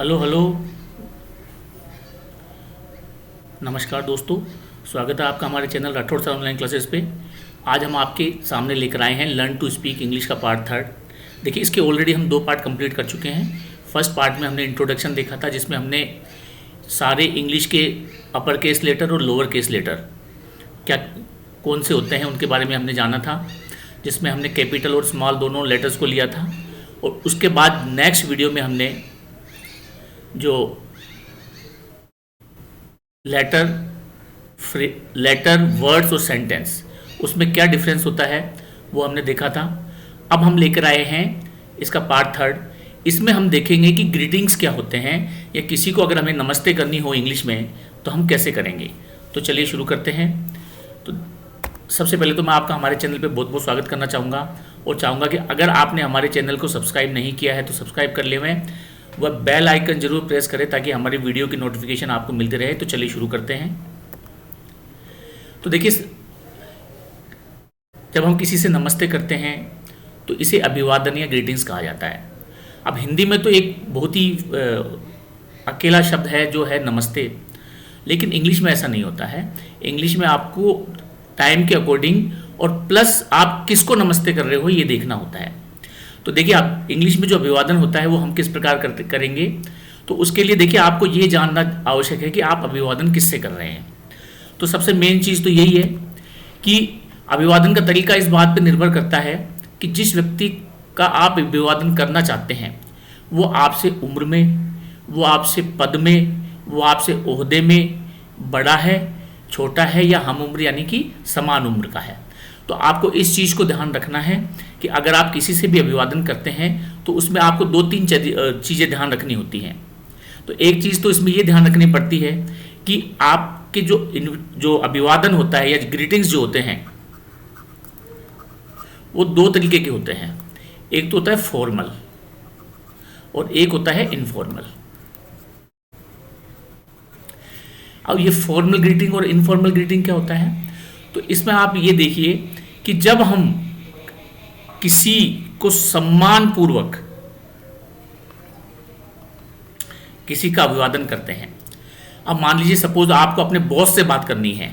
Hello hello. नमस्कार दोस्तों, स्वागत है आपका हमारे channel Rathore sir online classes पे। आज हम आपके सामने लेकर आए हैं लर्न टू स्पीक इंग्लिश का पार्ट थर्ड। देखिए, इसके ऑलरेडी हम 2 पार्ट कंप्लीट कर चुके हैं। फर्स्ट पार्ट में हमने इंट्रोडक्शन देखा था, जिसमें हमने सारे इंग्लिश के अपर केस लेटर और लोअर केस लेटर क्या कौन से होते हैं उनके बारे में हमने जाना था, जिसमें हमने कैपिटल और स्मॉल दोनों लेटर्स को लिया था। और उसके बाद नेक्स्ट वीडियो में हमने जो लेटर वर्ड्स और सेंटेंस, उसमें क्या डिफरेंस होता है वो हमने देखा था। अब हम लेकर आए हैं इसका पार्ट थर्ड। इसमें हम देखेंगे कि ग्रीटिंग्स क्या होते हैं, या किसी को अगर हमें नमस्ते करनी हो इंग्लिश में तो हम कैसे करेंगे। तो चलिए शुरू करते हैं। तो सबसे पहले तो मैं आपका हमारे चैनल पे बहुत बहुत स्वागत करना चाहूँगा, और चाहूँगा कि अगर आपने हमारे चैनल को सब्सक्राइब नहीं किया है तो सब्सक्राइब कर लें, वह बेल आइकन जरूर प्रेस करें ताकि हमारी वीडियो की नोटिफिकेशन आपको मिलती रहे। तो चलिए शुरू करते हैं। तो देखिए, जब हम किसी से नमस्ते करते हैं तो इसे अभिवादन या ग्रीटिंग्स कहा जाता है। अब हिंदी में तो एक बहुत ही अकेला शब्द है जो है नमस्ते, लेकिन इंग्लिश में ऐसा नहीं होता है। इंग्लिश में आपको टाइम के अकॉर्डिंग और प्लस आप किसको नमस्ते कर रहे हो ये देखना होता है। तो देखिए, आप इंग्लिश में जो अभिवादन होता है वो हम किस प्रकार करेंगे, तो उसके लिए देखिए आपको ये जानना आवश्यक है कि आप अभिवादन किससे कर रहे हैं। तो सबसे मेन चीज़ तो यही है कि अभिवादन का तरीका इस बात पर निर्भर करता है कि जिस व्यक्ति का आप अभिवादन करना चाहते हैं वो आपसे उम्र में, वो आपसे पद में, वो आपसे ओहदे में बड़ा है, छोटा है, या हम उम्र यानी कि समान उम्र का है। तो आपको इस चीज़ को ध्यान रखना है कि अगर आप किसी से भी अभिवादन करते हैं तो उसमें आपको 2-3 चीज़ें ध्यान रखनी होती हैं। तो एक चीज़ तो इसमें ये ध्यान रखनी पड़ती है कि आपके जो अभिवादन होता है या ग्रीटिंग्स जो होते हैं वो 2 तरीके के होते हैं। एक तो होता है फॉर्मल और एक होता है इनफॉर्मल। अब ये फॉर्मल ग्रीटिंग और इनफॉर्मल ग्रीटिंग क्या होता है, तो इसमें आप ये देखिए कि जब हम किसी को सम्मान पूर्वक किसी का अभिवादन करते हैं। अब मान लीजिए सपोज आपको अपने बॉस से बात करनी है,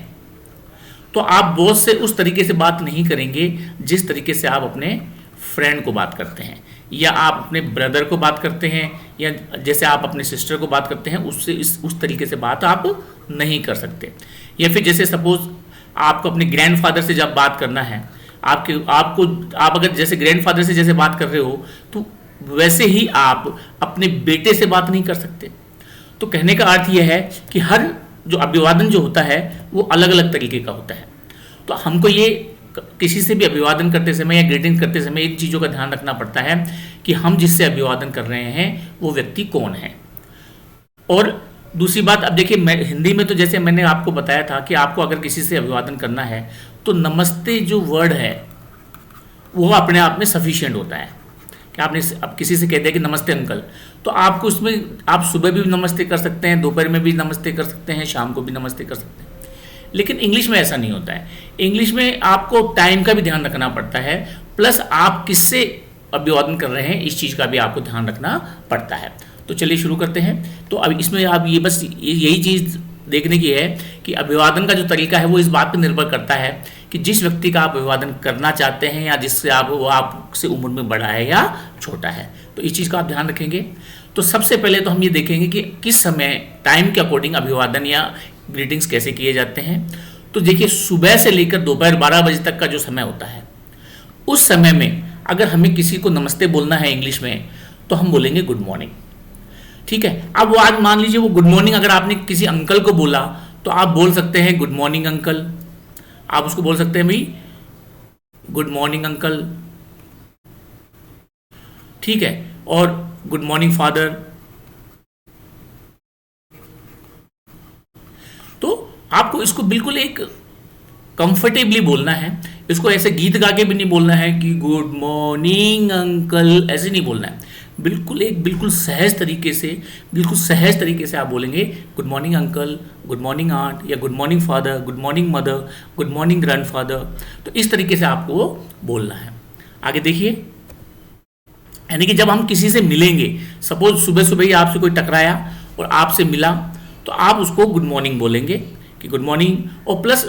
तो आप बॉस से उस तरीके से बात नहीं करेंगे जिस तरीके से आप अपने फ्रेंड को बात करते हैं, या आप अपने ब्रदर को बात करते हैं, या जैसे आप अपने सिस्टर को बात करते हैं, उससे उस तरीके से बात आप नहीं कर सकते। या फिर जैसे सपोज आपको अपने ग्रैंडफादर से जब बात करना है, आप अगर जैसे ग्रैंडफादर से जैसे बात कर रहे हो तो वैसे ही आप अपने बेटे से बात नहीं कर सकते। तो कहने का अर्थ यह है कि हर जो अभिवादन जो होता है वो अलग अलग तरीके का होता है। तो हमको ये किसी से भी अभिवादन करते समय या ग्रीटिंग करते समय इन चीज़ों का ध्यान रखना पड़ता है कि हम जिससे अभिवादन कर रहे हैं वो व्यक्ति कौन है। और दूसरी बात, अब देखिए हिंदी में तो जैसे मैंने आपको बताया था कि आपको अगर किसी से अभिवादन करना है तो नमस्ते जो वर्ड है वो अपने आप में सफिशिएंट होता है। कि आपने अब किसी से कह दिया कि नमस्ते अंकल, तो आपको उसमें आप सुबह भी नमस्ते कर सकते हैं, दोपहर में भी नमस्ते कर सकते हैं, शाम को भी नमस्ते कर सकते हैं। लेकिन इंग्लिश में ऐसा नहीं होता है। इंग्लिश में आपको टाइम का भी ध्यान रखना पड़ता है, प्लस आप किससे अभिवादन कर रहे हैं इस चीज़ का भी आपको ध्यान रखना पड़ता है। तो चलिए शुरू करते हैं। तो अब इसमें आप ये बस यही चीज़ देखने की है कि अभिवादन का जो तरीका है वो इस बात पर निर्भर करता है कि जिस व्यक्ति का आप अभिवादन करना चाहते हैं या जिससे वो आपसे उम्र में बड़ा है या छोटा है। तो इस चीज़ का आप ध्यान रखेंगे। तो सबसे पहले तो हम ये देखेंगे कि किस समय टाइम के अकॉर्डिंग अभिवादन या ग्रीटिंग्स कैसे किए जाते हैं। तो देखिए, सुबह से लेकर दोपहर 12 बजे तक का जो समय होता है, उस समय में अगर हमें किसी को नमस्ते बोलना है इंग्लिश में तो हम बोलेंगे गुड मॉर्निंग। ठीक है। अब वो आज मान लीजिए वो गुड मॉर्निंग अगर आपने किसी अंकल को बोला तो आप बोल सकते हैं गुड मॉर्निंग अंकल। आप उसको बोल सकते हैं भाई गुड मॉर्निंग अंकल। ठीक है। और गुड मॉर्निंग फादर। तो आपको इसको बिल्कुल एक कंफर्टेबली बोलना है। इसको ऐसे गीत गा के भी नहीं बोलना है कि गुड मॉर्निंग अंकल, ऐसे नहीं बोलना है। बिल्कुल सहज तरीके से आप बोलेंगे good morning uncle, good morning aunt, या good morning father, good morning mother, good morning grandfather. तो इस तरीके से आपको बोलना है। आगे देखिए, यानी कि जब हम किसी से मिलेंगे, सपोज सुबह सुबह ही आपसे कोई टकराया और आपसे मिला, तो आप उसको गुड मॉर्निंग बोलेंगे कि गुड मॉर्निंग, और प्लस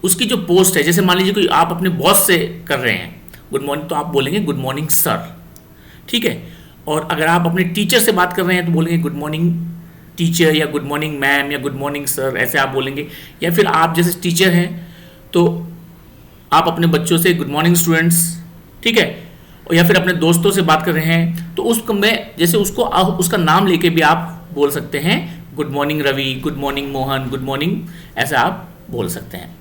उसकी जो पोस्ट है, जैसे मान लीजिए कोई आप अपने बॉस से कर रहे हैं गुड मॉर्निंग, तो आप बोलेंगे गुड मॉर्निंग सर, ठीक है। और अगर आप अपने टीचर से बात कर रहे हैं तो बोलेंगे गुड मॉर्निंग टीचर या गुड मॉर्निंग मैम या गुड मॉर्निंग सर, ऐसे आप बोलेंगे। या फिर आप जैसे टीचर हैं तो आप अपने बच्चों से गुड मॉर्निंग स्टूडेंट्स, ठीक है। और या फिर अपने दोस्तों से बात कर रहे हैं तो उसको में जैसे उसको उसका नाम लेके भी आप बोल सकते हैं good morning Ravi, good morning Mohan, good morning, ऐसे आप बोल सकते हैं।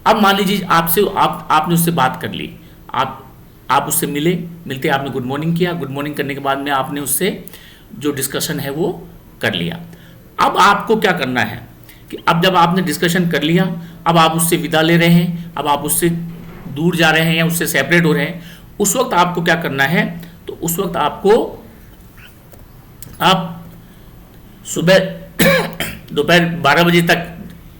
अब मान लीजिए आपसे आपने उससे बात कर ली, आप उससे मिलते आपने गुड मॉर्निंग किया, गुड मॉर्निंग करने के बाद में आपने उससे जो डिस्कशन है वो कर लिया। अब आपको क्या करना है कि अब जब आपने डिस्कशन कर लिया, अब आप उससे विदा ले रहे हैं, अब आप उससे दूर जा रहे हैं या उससे सेपरेट हो रहे हैं, उस वक्त आपको क्या करना है, तो उस वक्त आपको आप सुबह दोपहर 12 बजे तक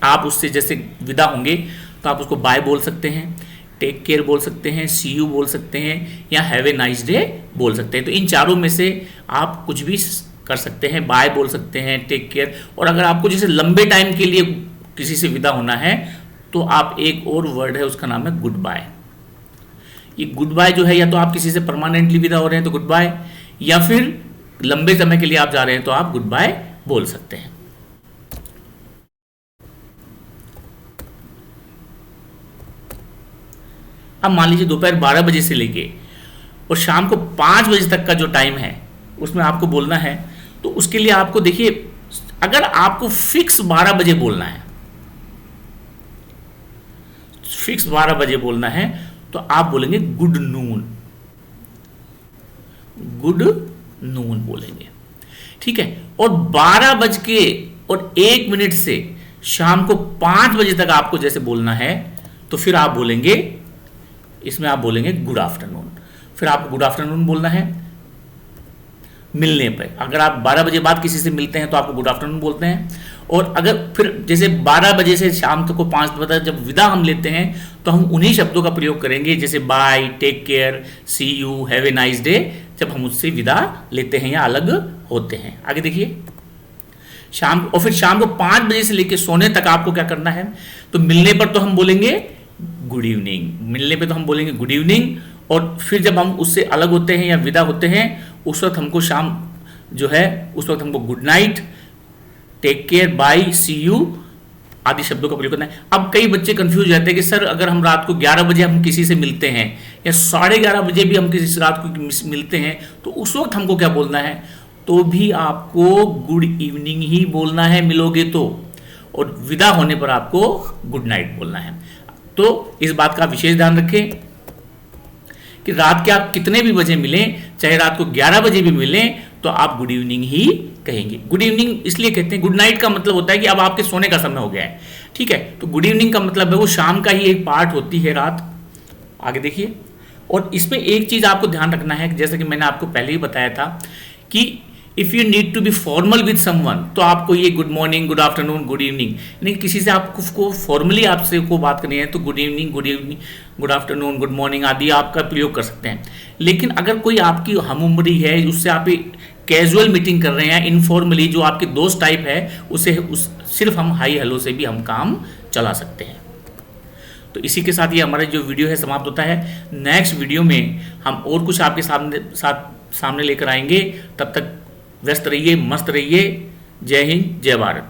आप उससे जैसे विदा होंगे तो आप उसको बाय बोल सकते हैं, टेक केयर बोल सकते हैं, सी यू बोल सकते हैं या हैव ए नाइस डे बोल सकते हैं। तो इन चारों में से आप कुछ भी कर सकते हैं, बाय बोल सकते हैं, टेक केयर। और अगर आपको जैसे लंबे टाइम के लिए किसी से विदा होना है तो आप एक और वर्ड है उसका नाम है गुड बाय। ये गुड बाय जो है या तो आप किसी से परमानेंटली विदा हो रहे हैं तो गुड बाय, या फिर लंबे समय के लिए आप जा रहे हैं तो आप गुड बाय बोल सकते हैं। अब मान लीजिए दोपहर 12 बजे से लेके और शाम को 5 बजे तक का जो टाइम है उसमें आपको बोलना है, तो उसके लिए आपको देखिए, अगर आपको फिक्स 12 बजे बोलना है, फिक्स 12 बजे बोलना है तो आप बोलेंगे गुड नून, गुड नून बोलेंगे, ठीक है। और 12:01 से शाम को 5 बजे तक आपको जैसे बोलना है तो फिर आप बोलेंगे, इसमें आप बोलेंगे गुड आफ्टरनून। फिर आपको गुड आफ्टरनून बोलना है मिलने पर। अगर आप 12 बजे बाद किसी से मिलते हैं तो आपको गुड आफ्टरनून बोलते हैं। और अगर फिर जैसे 12 बजे से शाम तक को 5 बजे तक जब विदा हम लेते हैं तो हम उन्हीं शब्दों का प्रयोग करेंगे, जैसे bye, take care, see you, have a nice day, जब हम उससे विदा लेते हैं या अलग होते हैं। आगे देखिए शाम, और फिर शाम को 5 बजे से लेकर सोने तक आपको क्या करना है, तो मिलने पर तो हम बोलेंगे गुड इवनिंग, मिलने पे तो हम बोलेंगे गुड इवनिंग। और फिर जब हम उससे अलग होते हैं या विदा होते हैं उस वक्त हमको शाम जो है उस वक्त हमको good night, take care, bye, see you आदि शब्दों का प्रयोग करना है। अब कई बच्चे कंफ्यूज रहते हैं कि सर अगर हम रात को 11 बजे हम किसी से मिलते हैं या 11:30 बजे भी हम किसी से रात को मिलते हैं तो उस वक्त हमको क्या बोलना है, तो भी आपको गुड इवनिंग ही बोलना है मिलोगे तो, और विदा होने पर आपको गुड नाइट बोलना है। तो इस बात का विशेष ध्यान रखें कि रात के आप कितने भी बजे मिलें, चाहे रात को 11 बजे भी मिलें तो आप गुड इवनिंग ही कहेंगे। गुड इवनिंग इसलिए कहते हैं, गुड नाइट का मतलब होता है कि अब आपके सोने का समय हो गया है, ठीक है। तो गुड इवनिंग का मतलब है वो शाम का ही एक पार्ट होती है रात। आगे देखिए, और इसमें एक चीज आपको ध्यान रखना है, जैसे कि मैंने आपको पहले ही बताया था कि if you need to be formal with someone तो आपको ये good morning, good afternoon, good evening, यानी किसी से आपको फॉर्मली आपसे को बात करनी है तो good evening, good afternoon, good morning आदि आपका प्रयोग कर सकते हैं। लेकिन अगर कोई आपकी हम उम्री है, उससे आप कैजुअल मीटिंग कर रहे हैं, इनफॉर्मली जो आपके दोस्त टाइप है, उसे सिर्फ हम हाई हेलो से भी हम काम चला सकते हैं। तो इसी के साथ ये हमारा जो वीडियो है समाप्त होता है। नेक्स्ट वीडियो में हम और कुछ आपके सामने लेकर आएंगे। तब तक व्यस्त रहिए, मस्त रहिए। जय हिंद, जय भारत।